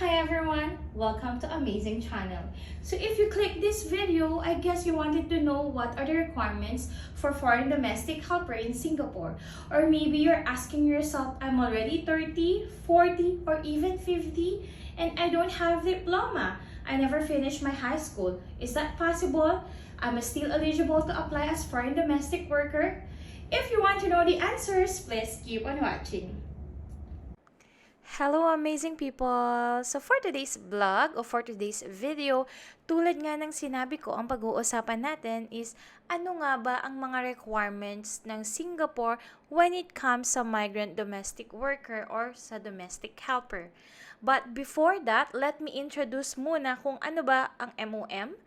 Hi everyone, welcome to Amazing Channel. So if you click this video, I guess you wanted to know what are the requirements for foreign domestic helper in Singapore. Or maybe you're asking yourself, I'm already 30, 40, or even 50 and I don't have diploma. I never finished my high school. Is that possible? Am I still eligible to apply as foreign domestic worker? If you want to know the answers, please keep on watching. Hello amazing people! So for today's vlog o for today's video, tulad nga ng sinabi ko, ang pag-uusapan natin is ano nga ba ang mga requirements ng Singapore when it comes sa migrant domestic worker or sa domestic helper. But before that, let me introduce muna kung ano ba ang MOM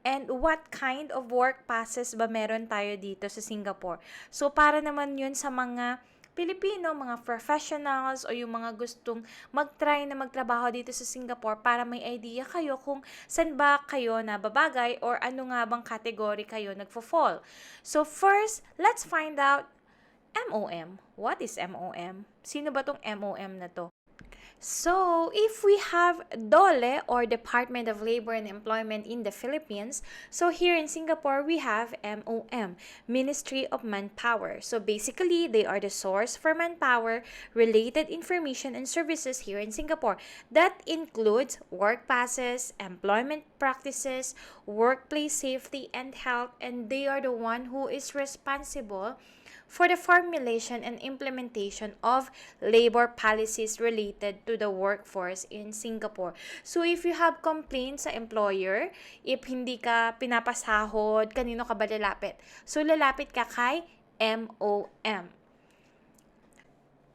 and what kind of work passes ba meron tayo dito sa Singapore. So para naman yun sa mga Pilipino, mga professionals o yung mga gustong mag-try na magtrabaho dito sa Singapore para may idea kayo kung saan ba kayo nababagay or ano nga bang category kayo nagfo-fall. So first, let's find out MOM. What is MOM? Sino ba tong MOM na to? So, if we have DOLE or Department of Labor and Employment in the Philippines, so here in Singapore, we have MOM, Ministry of Manpower. So basically, they are the source for manpower related information and services here in Singapore. That includes work passes, employment practices, workplace safety and health, and they are the one who is responsible for the formulation and implementation of labor policies related to the workforce in Singapore. So if you have complaints sa employer, if hindi ka pinapasahod, kanino ka ba lalapit? So lalapit ka kay MOM.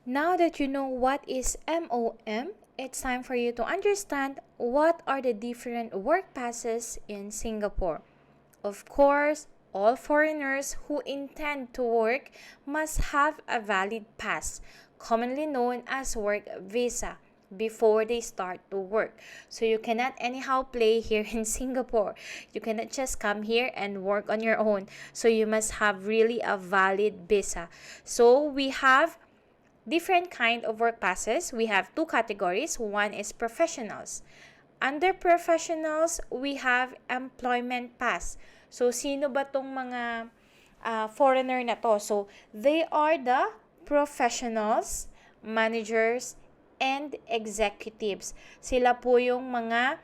Now that you know what is MOM, it's time for you to understand what are the different work passes in Singapore. Of course, all foreigners who intend to work must have a valid pass, commonly known as work visa, before they start to work. So you cannot anyhow play here in Singapore. You cannot just come here and work on your own. So you must have really a valid visa. So we have different kind of work passes. We have two categories. One is professionals. Under professionals, we have employment pass. So, sino ba tong mga foreigner na to? So, they are the professionals, managers, and executives. Sila po yung mga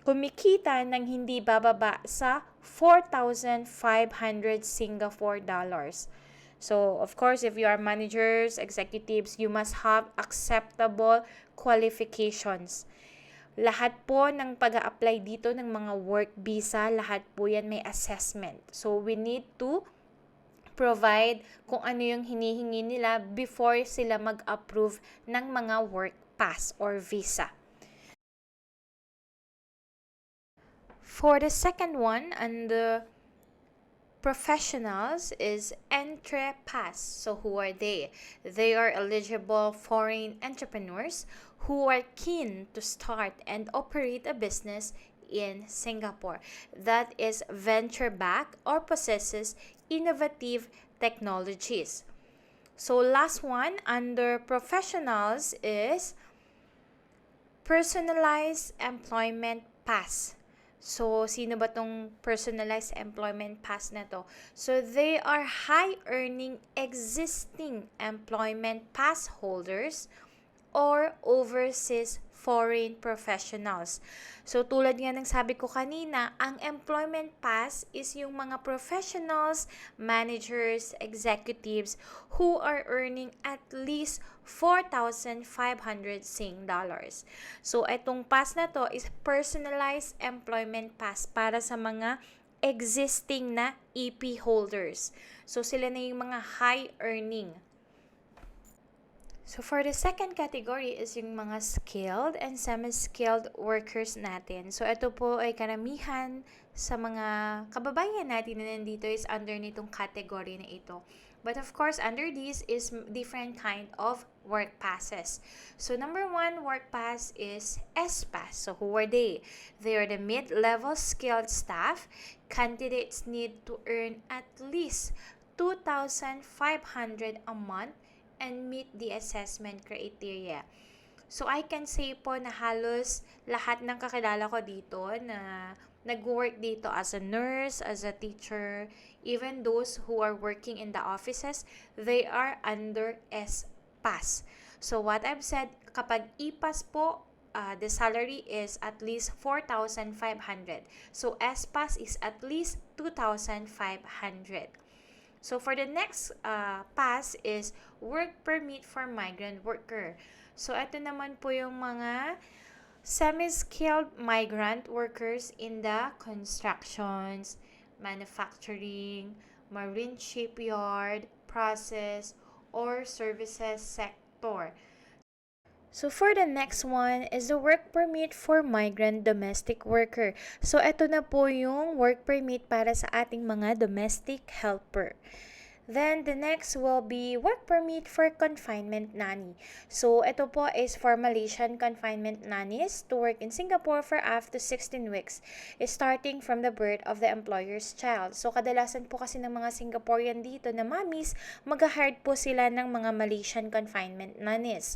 kumikita ng hindi bababa sa 4,500 Singapore dollars. So, of course, if you are managers, executives, you must have acceptable qualifications. Lahat po ng pag-a-apply dito ng mga work visa, lahat po yan may assessment. So, we need to provide kung ano yung hinihingi nila before sila mag-approve ng mga work pass or visa. For the second one, and the professionals is Entre Pass. So who are they? They are eligible foreign entrepreneurs who are keen to start and operate a business in Singapore that is venture-backed or possesses innovative technologies. So last one under professionals is personalized employment pass. So, sino ba tong personalized employment pass na to? So, they are high-earning existing employment pass holders or overseas foreign professionals. So, tulad nga ng sabi ko kanina, ang employment pass is yung mga professionals, managers, executives who are earning at least 4,500 Sing dollars. So, itong pass na to is personalized employment pass para sa mga existing na EP holders. So, sila na yung mga high earning. So, for the second category is yung mga skilled and semi-skilled workers natin. So, ito po ay karamihan sa mga kababayan natin na nandito is under nitong category na ito. But of course, under this is different kind of work passes. So, number one work pass is S-Pass. So, who are they? They are the mid-level skilled staff. Candidates need to earn at least 2,500 a month and meet the assessment criteria. So I can say po na halos lahat ng kakilala ko dito na nag-work dito as a nurse, as a teacher, even those who are working in the offices, they are under S-PAS. So what I've said, kapag E-PAS po, the salary is at least 4,500. So S-PAS is at least 2,500. So for the next pass is work permit for migrant worker. So ito naman po yung mga semi-skilled migrant workers in the constructions, manufacturing, marine shipyard, process, or services sector. So for the next one is the work permit for migrant domestic worker. So ito na po yung work permit para sa ating mga domestic helper. Then, the next will be work permit for confinement nanny. So, ito po is for Malaysian confinement nannies to work in Singapore for up to 16 weeks, starting from the birth of the employer's child. So, kadalasan po kasi ng mga Singaporean dito na mommies, mag-hired po sila ng mga Malaysian confinement nannies.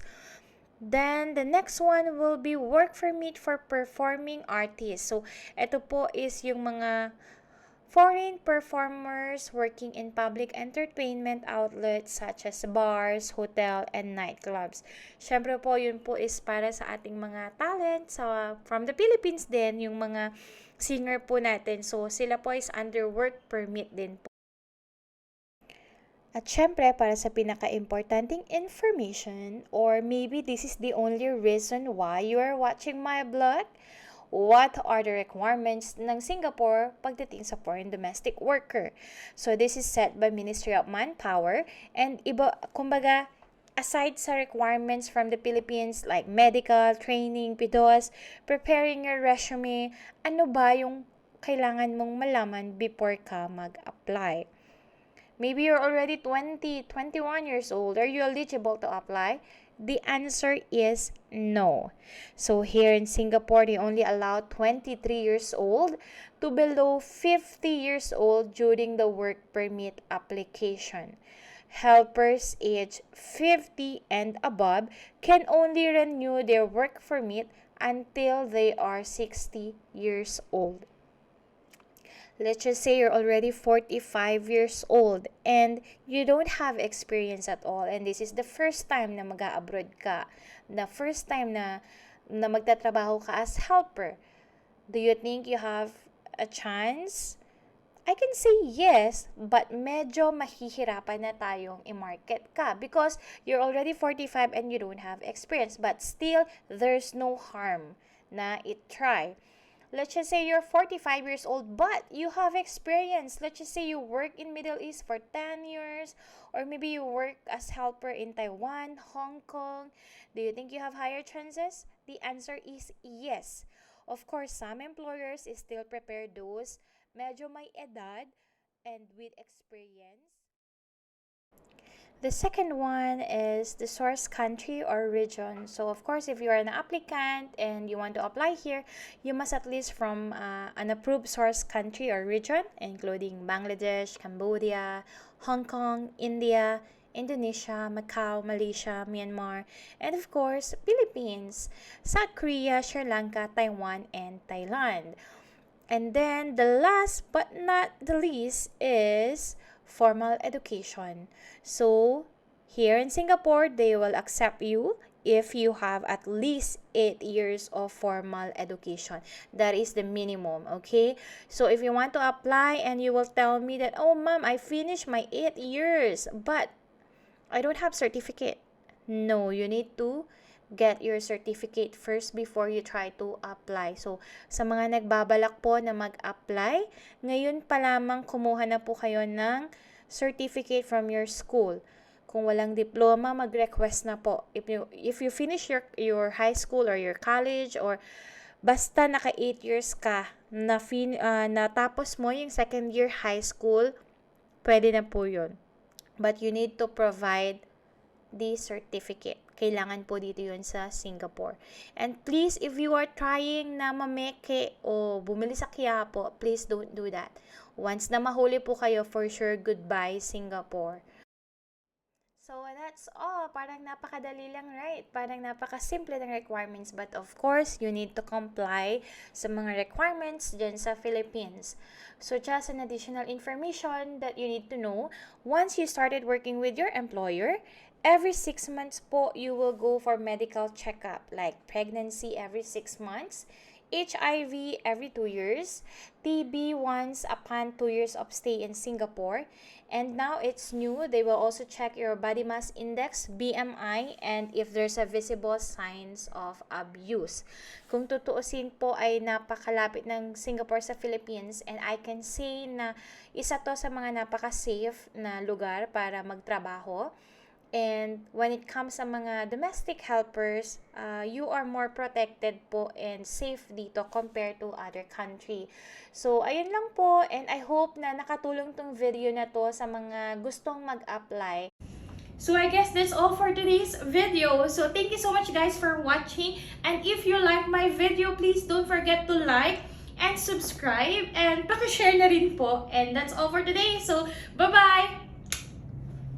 Then, the next one will be work permit for performing artists. So, ito po is yung mga foreign performers working in public entertainment outlets such as bars, hotel, and nightclubs. Syempre po, yun po is para sa ating mga talent from the Philippines din, yung mga singer po natin. So, sila po is under work permit din po. At syempre, para sa pinaka-importanting information, or maybe this is the only reason why you are watching my vlog, what are the requirements ng Singapore pagdating sa foreign domestic worker. So this is set by Ministry of Manpower, and kumbaga, aside sa requirements from the Philippines like medical, training, PIDOS, preparing your resume, ano ba yung kailangan mong malaman before ka mag-apply? Maybe you're already 20, 21 years old. Are you eligible to apply? The answer is no. So here in Singapore, they only allow 23 years old to below 50 years old during the work permit application. Helpers age 50 and above can only renew their work permit until they are 60 years old. Let's just say you're already 45 years old and you don't have experience at all, and this is the first time na mag-a-abroad ka, the first time na magtatrabaho ka as helper. Do you think you have a chance? I can say yes, but medyo mahihirapan na tayong i-market ka because you're already 45 and you don't have experience, but still, there's no harm na i-try. Let's just say you're 45 years old, but you have experience. Let's just say you work in Middle East for 10 years, or maybe you work as helper in Taiwan, Hong Kong. Do you think you have higher chances? The answer is yes. Of course, some employers is still prepare those medyo may edad and with experience. The second one is the source country or region. So of course, if you are an applicant and you want to apply here, you must at least from an approved source country or region, including Bangladesh, Cambodia, Hong Kong, India, Indonesia, Macau, Malaysia, Myanmar, and of course, Philippines, South Korea, Sri Lanka, Taiwan, and Thailand. And then the last but not the least is formal education. So here in Singapore, they will accept you if you have at least 8 years of formal education. That is the minimum, okay? So if you want to apply and you will tell me that, oh ma'am, I finished my 8 years, but I don't have certificate. No, you need to get your certificate first before you try to apply. So, sa mga nagbabalak po na mag-apply, ngayon pa lamang kumuha na po kayo ng certificate from your school. Kung walang diploma, mag-request na po. If you finish your high school or your college, or basta naka 8 years ka, natapos mo yung second year high school, pwede na po yun. But you need to provide the certificate. Kailangan po dito yun sa Singapore. And please, if you are trying na mameke o bumili sa Quiapo, please don't do that. Once na mahuli po kayo, for sure, goodbye Singapore. So that's all. Parang napakadali lang, right? Parang napakasimple ng requirements. But of course, you need to comply sa mga requirements dyan sa Philippines. So just an additional information that you need to know, once you started working with your employer, every 6 months po, you will go for medical checkup, like pregnancy every 6 months, HIV every 2 years, TB once upon 2 years of stay in Singapore, and now it's new, they will also check your body mass index, BMI, and if there's a visible signs of abuse. Kung tutuusin po ay napakalapit ng Singapore sa Philippines, and I can say na isa to sa mga napaka-safe na lugar para magtrabaho. And when it comes sa mga domestic helpers, you are more protected po and safe dito compared to other country. So, ayun lang po, and I hope na nakatulong tong video na to sa mga gustong mag-apply. So I guess that's all for today's video. So thank you so much guys for watching. And if you like my video, please don't forget to like and subscribe. And paki-share na rin po. And that's all for today. So bye-bye!